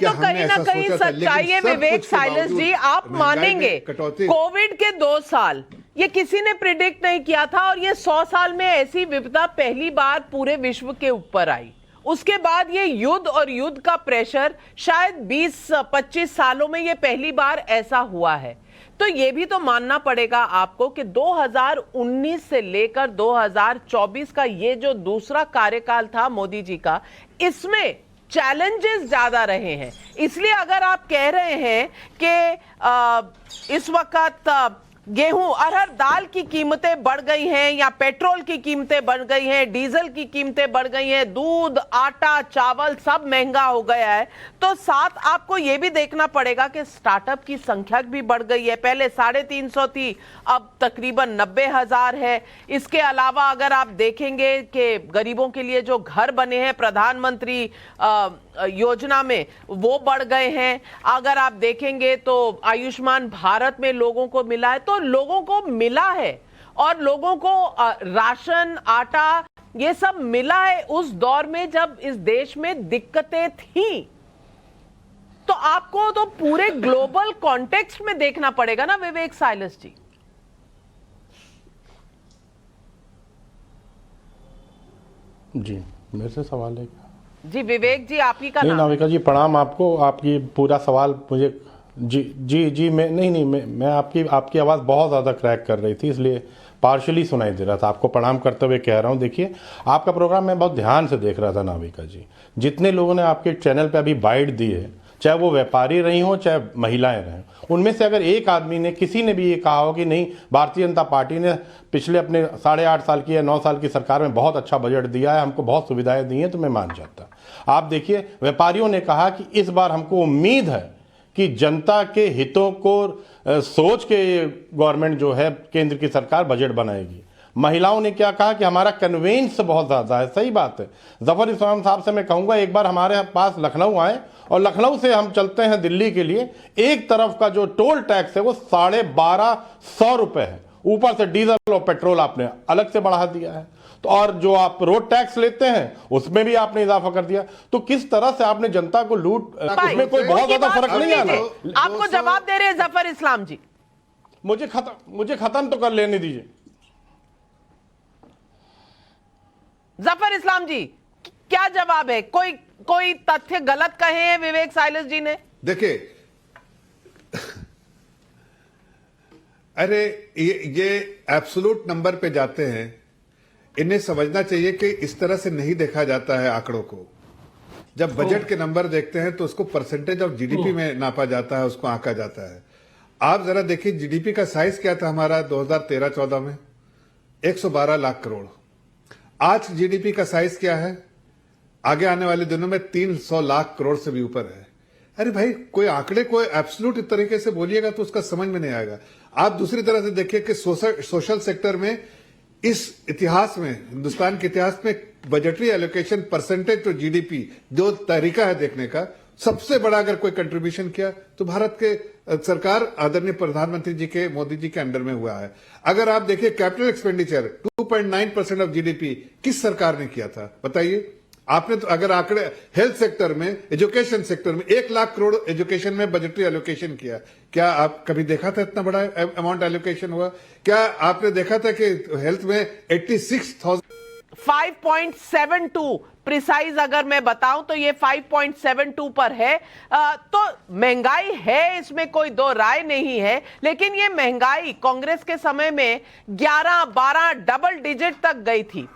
तो कहीं ना कहीं सच्चाई है विवेक साइलस जी, आप मानेंगे कोविड के 2 साल ये किसी ने प्रिडिक्ट नहीं किया था, और ये 100 साल में ऐसी विपदा पहली बार पूरे विश्व के ऊपर आई। उसके बाद ये युद्ध और युद्ध का प्रेशर शायद 20-25 सालों में ये पहली बार ऐसा हुआ है। तो ये भी तो मानना पड़ेगा आपको कि 2019 से लेकर 2024 का ये जो दूसरा कार्यकाल था मोदी जी का, इसमें चैलेंजेस ज्यादा रहे हैं। इसलिए अगर आप कह रहे हैं कि इस वक्त गेहूं अरहर दाल की कीमतें बढ़ गई हैं, या पेट्रोल की कीमतें बढ़ गई हैं, डीजल की कीमतें बढ़ गई हैं, दूध आटा चावल सब महंगा हो गया है, तो साथ आपको यह भी देखना पड़ेगा कि स्टार्टअप की संख्या भी बढ़ गई है। पहले 350 थी, अब तकरीबन 90,000 है। इसके अलावा अगर आप देखेंगे कि गरीबों के लिए जो घर बने हैं प्रधानमंत्री योजना में, वो बढ़ गए हैं। अगर आप देखेंगे तो आयुष्मान भारत में लोगों को मिला है, तो लोगों को मिला है, और लोगों को राशन आटा ये सब मिला है उस दौर में जब इस देश में दिक्कतें थी। तो आपको तो पूरे ग्लोबल कॉन्टेक्स्ट में देखना पड़ेगा ना विवेक साइलस जी। जी मेरे से सवाल है क्या? जी विवेक जी, आप ही का नहीं, नाम। नाविका जी प्रणाम आपको। आपकी पूरा सवाल मुझे जी मैं नहीं मैं आपकी आवाज़ बहुत ज़्यादा क्रैक कर रही थी, इसलिए पार्शली सुनाई दे रहा था। आपको प्रणाम करते हुए कह रहा हूँ, देखिए आपका प्रोग्राम मैं बहुत ध्यान से देख रहा था नाविका जी। जितने लोगों ने आपके चैनल पे अभी बाइट दी है, चाहे वो व्यापारी रही हों चाहे महिलाएं रहें, उनमें से अगर एक आदमी ने किसी ने भी ये कहा हो कि नहीं भारतीय जनता पार्टी ने पिछले अपने 8.5 साल की या 9 साल की सरकार में बहुत अच्छा बजट दिया है, हमको बहुत सुविधाएं दी हैं, तो मैं मान जाता। आप देखिए व्यापारियों ने कहा कि इस बार हमको उम्मीद है कि जनता के हितों को सोच के गवर्नमेंट जो है केंद्र की सरकार बजट बनाएगी। महिलाओं ने क्या कहा कि हमारा कन्वेंस बहुत ज़्यादा है। सही बात है। जफर इस्लाम साहब से मैं कहूँगा एक बार हमारे पास लखनऊ आए, और लखनऊ से हम चलते हैं दिल्ली के लिए, एक तरफ का जो टोल टैक्स है वो 1250 रुपये है, ऊपर से डीजल और पेट्रोल आपने अलग से बढ़ा दिया है। तो और जो आप रोड टैक्स लेते हैं उसमें भी आपने इजाफा कर दिया। तो किस तरह से आपने जनता को लूट, उसमें कोई बहुत ज्यादा फर्क नहीं आना। आपको जवाब दे रहे हैं जफर इस्लाम जी। मुझे खत्म तो कर लेने दीजिए। जफर इस्लाम जी क्या जवाब है? कोई तथ्य गलत कहे हैं विवेक साइलस जी ने? देखिए अरे ये एब्सोल्यूट नंबर पे जाते हैं। इन्हें समझना चाहिए कि इस तरह से नहीं देखा जाता है आंकड़ों को। जब बजट के नंबर देखते हैं तो उसको परसेंटेज ऑफ जीडीपी में नापा जाता है, उसको आंका जाता है। आप जरा देखिए जीडीपी का साइज क्या था हमारा 2013-14 में, 112 लाख करोड़। आज जीडीपी का साइज क्या है? आगे आने वाले दिनों में 300 लाख करोड़ से भी ऊपर है। अरे भाई कोई आंकड़े को एब्सोल्यूट तरीके से बोलिएगा तो उसका समझ में नहीं आएगा। आप दूसरी तरह से देखिए कि सोशल सेक्टर में इस इतिहास में, हिंदुस्तान के इतिहास में budgetary allocation percentage to GDP जो तरीका है देखने का, सबसे बड़ा अगर कोई कंट्रीब्यूशन किया तो भारत के सरकार आदरणीय प्रधानमंत्री जी के, मोदी जी के अंडर में हुआ है। अगर आप देखिए कैपिटल एक्सपेंडिचर 2.9% ऑफ जीडीपी किस सरकार ने किया था बताइए? आपने तो अगर आंकड़े हेल्थ सेक्टर में, एजुकेशन सेक्टर में 1 लाख करोड़ एजुकेशन में बजटरी एलोकेशन किया, क्या आप कभी देखा था इतना बड़ा अमाउंट एलोकेशन हुआ? क्या आपने देखा था कि हेल्थ में 86,000 5.72 प्रिसाइज अगर मैं बताऊं तो ये 5.72 पर है। तो महंगाई है, इसमें कोई दो राय नहीं है, लेकिन ये महंगाई कांग्रेस के समय में 11-12 डबल डिजिट तक गई थी।